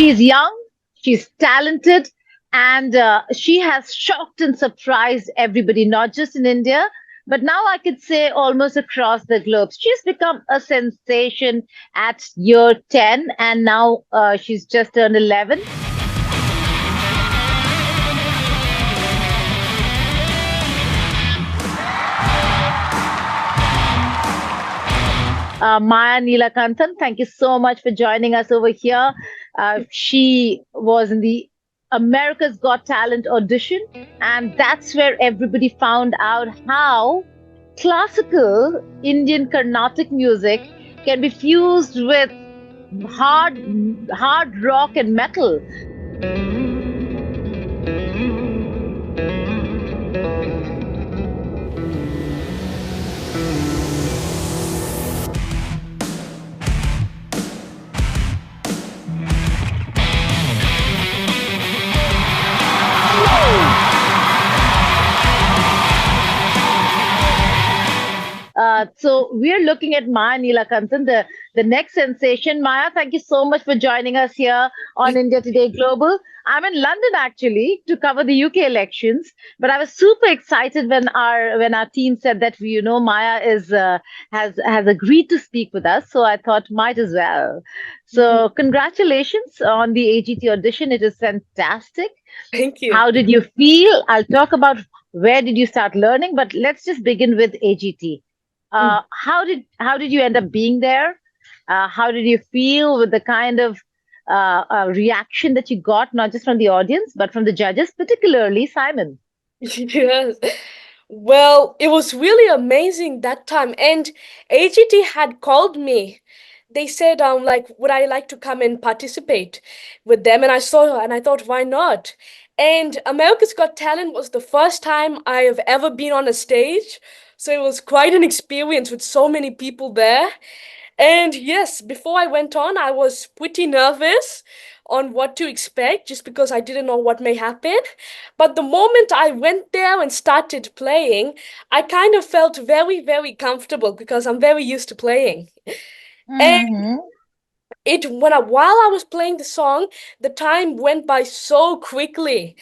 She's young, she's talented, and she has shocked and surprised everybody, not just in India, but now I could say almost across the globe. She's become a sensation at year 10, and now she's just turned 11. Maya Neelakantan, thank you so much for joining us over here. She was in the America's Got Talent audition, and that's where everybody found out how classical Indian Carnatic music can be fused with hard, hard rock and metal. So we're looking at Maya Neelakantan, the next sensation. Maya, thank you so much for joining us here on India Today Global. I'm in London actually to cover the UK elections, but I was super excited when our team said that Maya has agreed to speak with us. So I thought might as well. So congratulations on the AGT audition. It is fantastic. Thank you. How did you feel? I'll talk about where did you start learning, but let's just begin with AGT. How did you end up being there? How did you feel with the kind of reaction that you got, not just from the audience, but from the judges, particularly Simon? Yes. Well, it was really amazing that time. And AGT had called me. They said, like, would I like to come and participate with them? And I saw and I thought, why not? And America's Got Talent was the first time I have ever been on a stage. So it was quite an experience with so many people there. And yes, before I went on, I was pretty nervous on what to expect just because I didn't know what may happen. But the moment I went there and started playing, I kind of felt very, very comfortable because I'm very used to playing. And Mm-hmm. while I was playing the song, the time went by so quickly.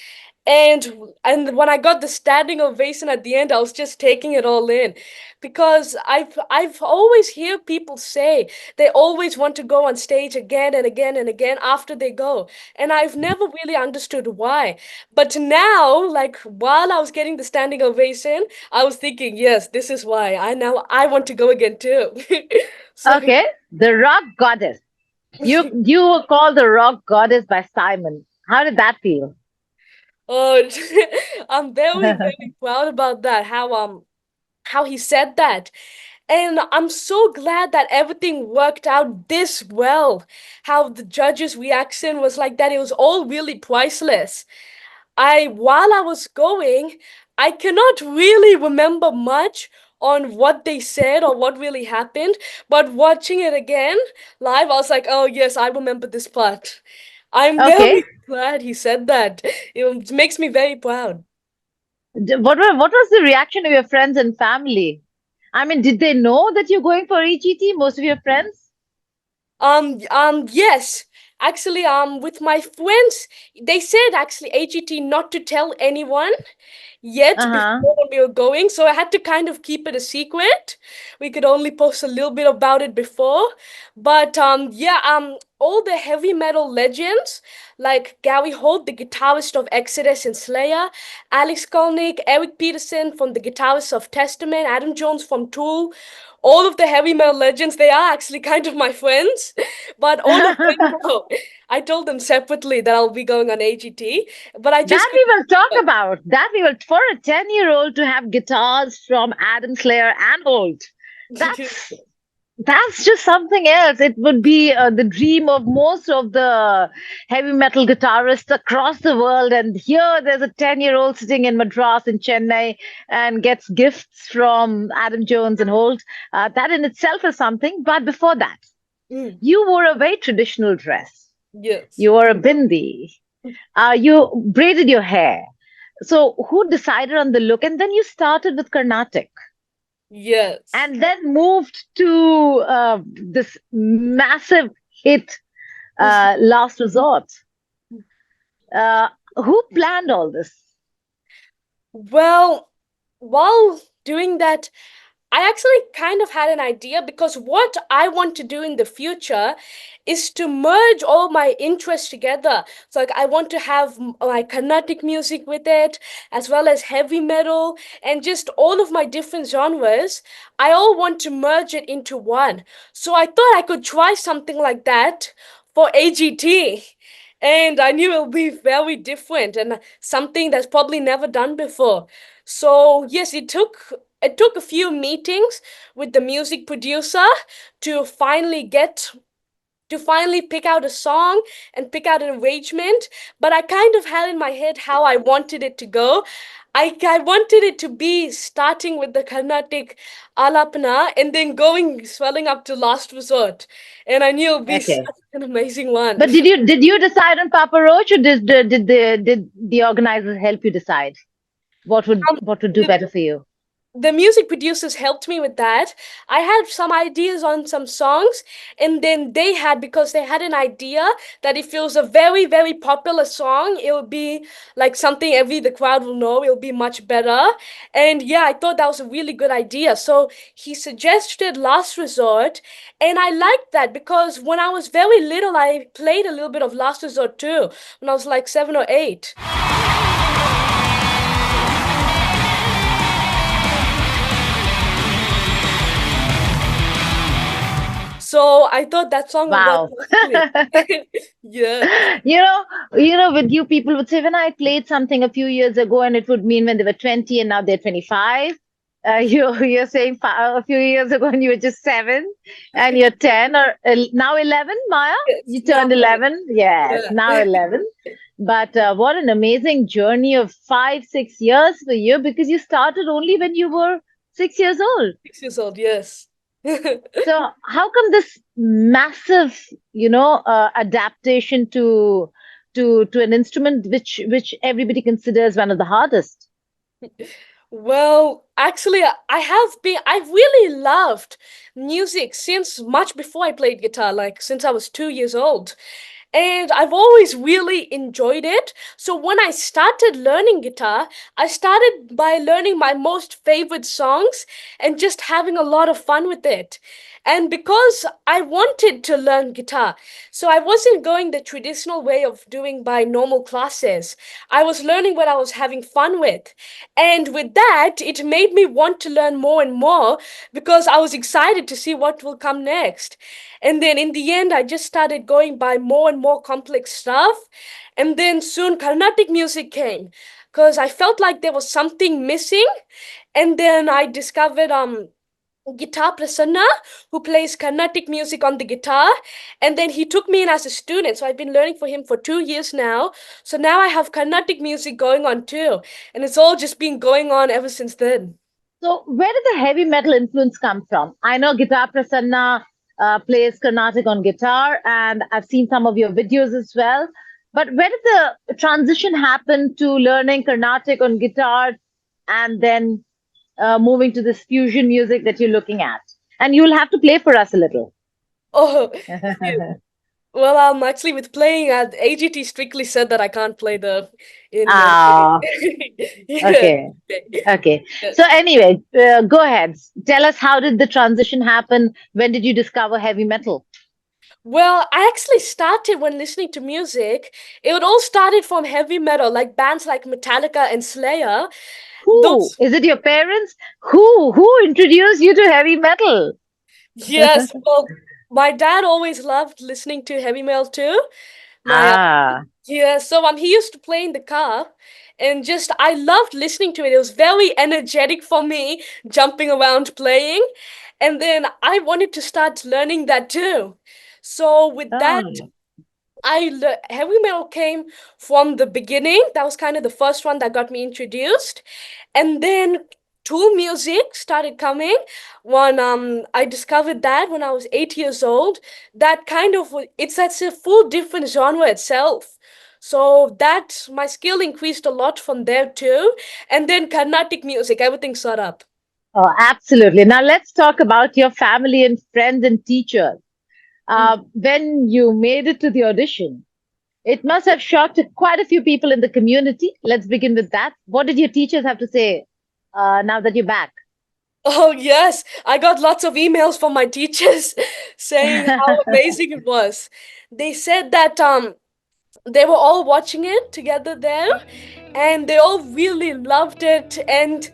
And when I got the standing ovation at the end, I was just taking it all in, because I've always hear people say they always want to go on stage again and again and again after they go, and I've never really understood why. But now, like while I was getting the standing ovation, I was thinking, yes, this is why. I want to go again too. So Okay, the rock goddess. You were called the rock goddess by Simon. How did that feel? oh, I'm very, very proud about that. How he said that. And I'm so glad that everything worked out this well. How the judges' reaction was like that. It was all really priceless. While I was going, I cannot really remember much on what they said or what really happened, but watching it again live, I was like, oh yes, I remember this part. I'm Okay, very glad he said that. It makes me very proud. what was the reaction of your friends and family? I mean, did they know that you're going for EGT? Most of your friends? Yes. Actually, with my friends, they said actually AGT not to tell anyone yet Uh-huh. before we were going, so I had to kind of keep it a secret. We could only post a little bit about it before, but yeah, all the heavy metal legends like Gary Holt, the guitarist of Exodus and Slayer, Alex Kolnick, Eric Peterson from the guitarist of Testament, Adam Jones from Tool, all of the heavy metal legends, they are actually kind of my friends, but all of them know. I told them separately that I'll be going on AGT, but I just That we will talk about. That we will, for a 10-year-old to have guitars from Adam Slayer and Holt. That's that's just something else. It would be the dream of most of the heavy metal guitarists across the world. And here there's a 10-year-old sitting in Madras in Chennai and gets gifts from Adam Jones and Holt. That in itself is something. But before that, Mm, you wore a very traditional dress. yes. You wore a bindi. You braided your hair. So who decided on the look? And then you started with Carnatic Yes. and then moved to this massive hit, Last Resort. Uh, who planned all this? Well, while doing that, I actually kind of had an idea because what I want to do in the future is to merge all my interests together. So, like, I want to have like Carnatic music with it, as well as heavy metal, and just all of my different genres. I all want to merge it into one. So, I thought I could try something like that for AGT. And I knew it would be very different and something that's probably never done before. So yes, it took a few meetings with the music producer to finally get to finally pick out a song and pick out an arrangement. But I kind of had in my head how I wanted it to go. I wanted it to be starting with the Carnatic Alapana and then going swelling up to Last Resort. And I knew it would be such Okay. an amazing one. But did you decide on Papa Roach, or did the organizers help you decide Um, what would do better for you? the music producers helped me with that. I had some ideas on some songs, and then because they had an idea that if it was a very, very popular song, it would be like something every the crowd will know, it'll be much better. And yeah, I thought that was a really good idea. So he suggested Last Resort, and I liked that because when I was very little, I played a little bit of Last Resort too, when I was like 7 or 8. So I thought that song would work Wow. nicely. Yeah. you know with you, people would say, when I played something a few years ago, and it would mean when they were 20 and now they're 25. You're saying a few years ago and you were just 7, and you're 10, or now 11, Maya. Yes, You now turned 11. Yes, yeah. now 11. But what an amazing journey of 5 6 years for you, because you started only when you were 6 years old. 6 years old, yes. So how come this massive, adaptation to an instrument which everybody considers one of the hardest? Well, actually, I've really loved music since much before I played guitar, like since I was 2 years old. And I've always really enjoyed it. So when I started learning guitar, I started by learning my most favorite songs and just having a lot of fun with it. And because I wanted to learn guitar, so I wasn't going the traditional way of doing by normal classes. I was learning what I was having fun with. And with that, it made me want to learn more and more because I was excited to see what will come next. And then in the end, I just started going by more and more complex stuff. And then soon Carnatic music came because I felt like there was something missing. And then I discovered Guitar Prasanna, who plays Carnatic music on the guitar. And then he took me in as a student. So I've been learning for him for 2 years now. So now I have Carnatic music going on too. And it's all just been going on ever since then. So where did the heavy metal influence come from? I know Guitar Prasanna plays Carnatic on guitar, and I've seen some of your videos as well. But where did the transition happen to learning Carnatic on guitar, and then moving to this fusion music that you're looking at? And you'll have to play for us a little. Oh, well, actually, with playing, AGT strictly said that I can't play the in. Ah, Yeah. okay. Okay. Okay. Yeah. So anyway, go ahead. Tell us, how did the transition happen? When did you discover heavy metal? Well, I actually started when listening to music. It all started from heavy metal, like bands like Metallica and Slayer. Who? Those, Is it your parents? Who introduced you to heavy metal? yes. Well, my dad always loved listening to heavy metal too. My Ah, Yeah, so he used to play in the car and just I loved listening to it. It was very energetic for me, jumping around playing. And then I wanted to start learning that too. So with that, oh. heavy metal came from the beginning. That was kind of the first one that got me introduced. And then Tool music started coming when I discovered that when I was 8 years old. That kind of that's a full different genre itself. So that my skill increased a lot from there too. And then Carnatic music, everything set up. Oh, absolutely. Now let's talk about your family and friends and teachers. when you made it to the audition, it must have shocked quite a few people in the community. Let's begin with that. What did your teachers have to say now that you're back? Oh, yes. I got lots of emails from my teachers saying how amazing it was. They said that they were all watching it together there, and they all really loved it, and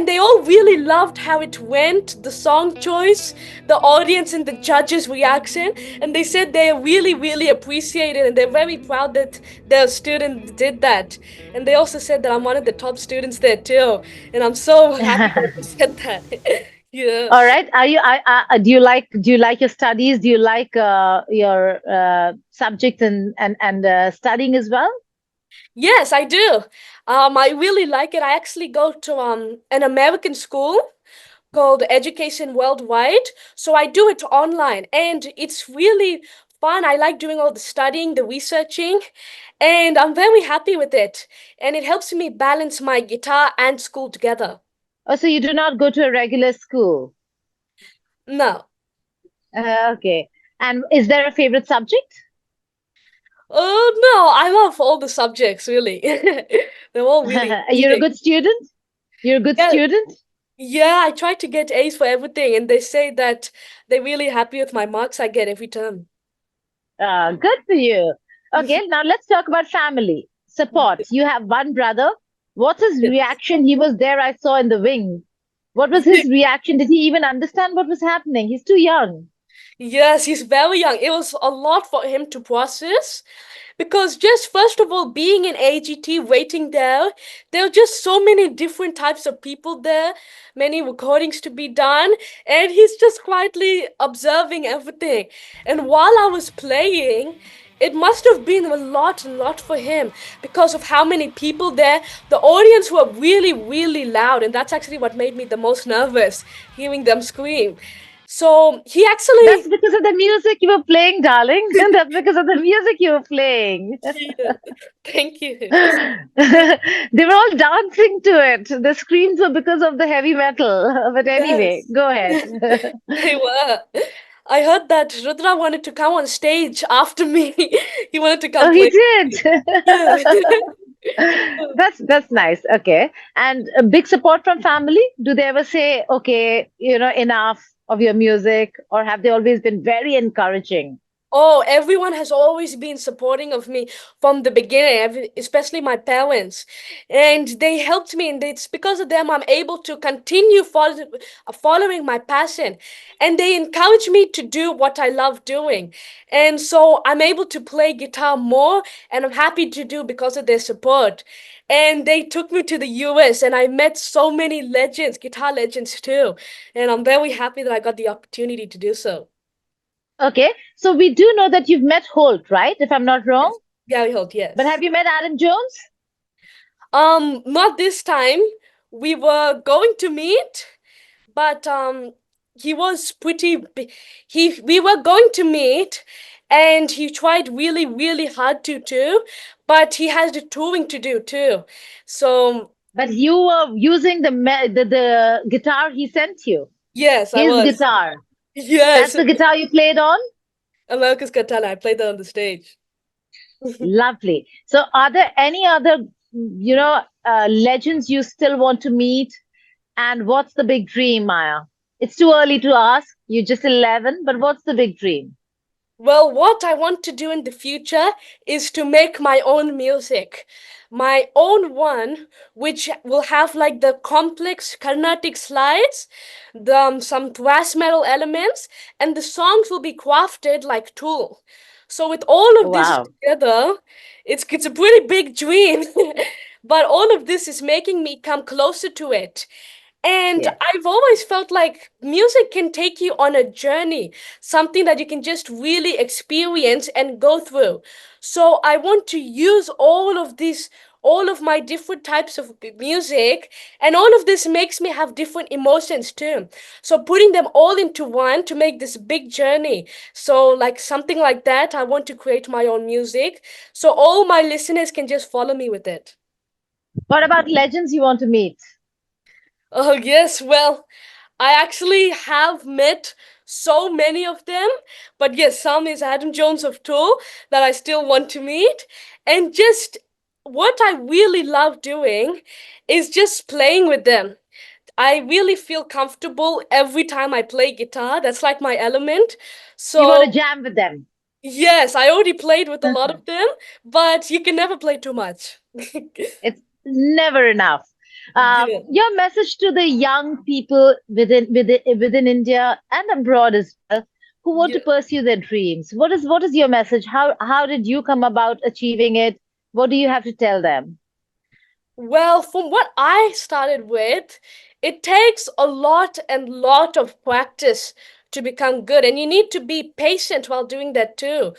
they all really loved how it went, the song choice, the audience and the judges reaction, and they said they really appreciate it, and they're very proud that their student did that. And they also said that I'm one of the top students there too, and I'm so happy that they said that. Yeah. All right. Are you? Do you like your studies? Do you like your subjects and studying as well? Yes, I do. I really like it. I actually go to an American school called Education Worldwide. So I do it online, and it's really fun. I like doing all the studying, the researching, and I'm very happy with it. And it helps me balance my guitar and school together. Oh, so you do not go to a regular school? No. Okay. And is there a favorite subject? Oh, no, I love all the subjects, really. They're all really You're a interesting. good student? You're a good Yeah, student? yeah, I try to get A's for everything, and they say that they're really happy with my marks I get every term. Good for you. Okay, now let's talk about family support. You have one brother. What's his Yes. reaction? He was there, I saw in the wing. What was his reaction? Did he even understand what was happening? He's too young. Yes, he's very young. It was a lot for him to process because just first of all, being in AGT, waiting there are just so many different types of people there, many recordings to be done, and he's just quietly observing everything. And while I was playing, it must have been a lot for him because of how many people there. The audience were really loud, and that's actually what made me the most nervous, hearing them scream. So he That's actually, because of the music you were playing, darling. That's because of the music you were playing. yeah, thank you. They were all dancing to it. The screams were because of the heavy metal. But anyway, Yes, go ahead. they were. I heard that Rudra wanted to come on stage after me. He wanted to come Oh, he play. did. Yeah. That's nice. Okay. And a big support from family. Do they ever say, okay, enough of your music, or have they always been very encouraging? Oh, everyone has always been supporting of me from the beginning, especially my parents. And they helped me, and it's because of them I'm able to continue following my passion. And they encourage me to do what I love doing. And so I'm able to play guitar more, and I'm happy to do because of their support. And they took me to the US, and I met so many legends, guitar legends too. And I'm very happy that I got the opportunity to do so. Okay. So we do know that you've met Holt, right? If I'm not wrong. Yes. Gary Holt, But have yes. you met Adam Jones? Not this time. We were going to meet, but he was he we were going to meet, and he tried really hard to too, but he has the touring to do too. So But you were using the guitar he sent you. yes, I His was. guitar. That's Yes, the guitar you played on? America's Got Talent. I played that on the stage. Lovely. So, are there any other, legends you still want to meet? And what's the big dream, Maya? It's too early to ask. You're just 11, but what's the big dream? Well, what I want to do in the future is to make my own music. My own one, which will have like the complex Carnatic slides, some thrash metal elements, and the songs will be crafted like Tool. So with all of this Wow. together, it's a pretty big dream. But all of this is making me come closer to it. And Yes. I've always felt like music can take you on a journey, something that you can just really experience and go through. So I want to use all of my different types of music, and all of this makes me have different emotions too. So putting them all into one to make this big journey. So, like something like that, I want to create my own music so all my listeners can just follow me with it. What about legends you want to meet? Oh, yes, well, I actually have met so many of them. But yes, some is Adam Jones of Tool that I still want to meet. And just what I really love doing is just playing with them. I really feel comfortable every time I play guitar. That's like my element. You want to So, jam with them. yes, I already played with a lot of them, but you can never play too much. It's never enough. Yeah, Your message to the young people within India and abroad as well who want to yeah. pursue their dreams. What is your message? How did you come about achieving it? What do you have to tell them? Well, from what I started with, it takes a lot and lot of practice to become good, and you need to be patient while doing that too.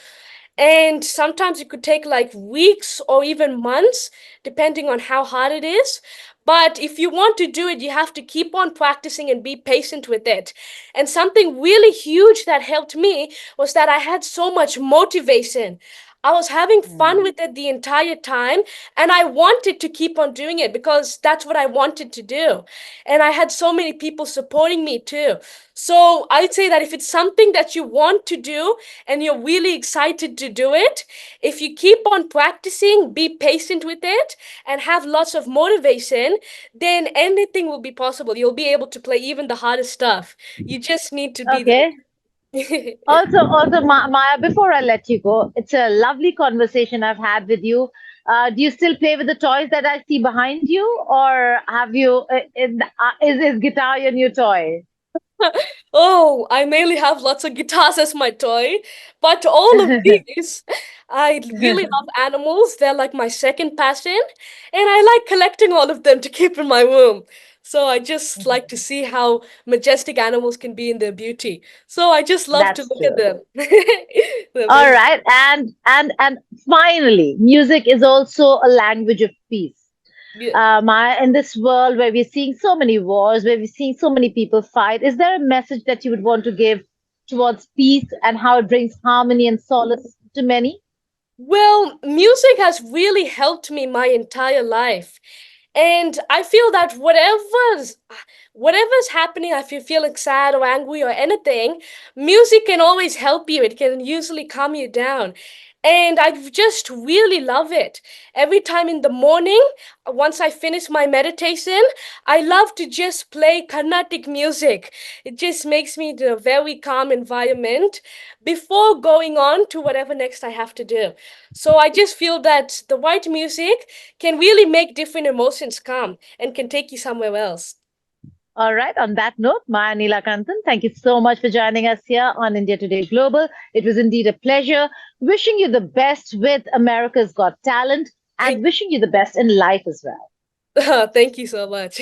And sometimes it could take like weeks or even months, depending on how hard it is. But if you want to do it, you have to keep on practicing and be patient with it. And something really huge that helped me was that I had so much motivation. I was having fun Hmm. with it the entire time, and I wanted to keep on doing it because that's what I wanted to do. And I had so many people supporting me too. So I'd say that if it's something that you want to do, and you're really excited to do it, if you keep on practicing, be patient with it, and have lots of motivation, then anything will be possible. You'll be able to play even the hardest stuff. You just need to be Okay. there. Also, Maya, before I let you go, it's a lovely conversation I've had with you. Do you still play with the toys that I see behind you, or have you? Is guitar your new toy? Oh, I mainly have lots of guitars as my toy, but all of these, I really love animals. They're like my second passion, and I like collecting all of them to keep in my room. So I just like to see how majestic animals can be in their beauty. So I just love to That's look at true. them. They're All very, right, and finally, music is also a language of peace. yeah. Maya, in this world where we're seeing so many wars, where we're seeing so many people fight, is there a message that you would want to give towards peace and how it brings harmony and solace to many? Well, music has really helped me my entire life. And I feel that whatever's happening, if you're feeling sad or angry or anything, music can always help you. It can usually calm you down. And I just really love it. Every time in the morning, once I finish my meditation, I love to just play Carnatic music. It just makes me in a very calm environment before going on to whatever next I have to do. So I just feel that the white music can really make different emotions come and can take you somewhere else. All right, on that note, Maya Neelakantan, thank you so much for joining us here on India Today Global. It was indeed a pleasure. Wishing you the best with America's Got Talent and Thank wishing you the best in life as well. thank you so much.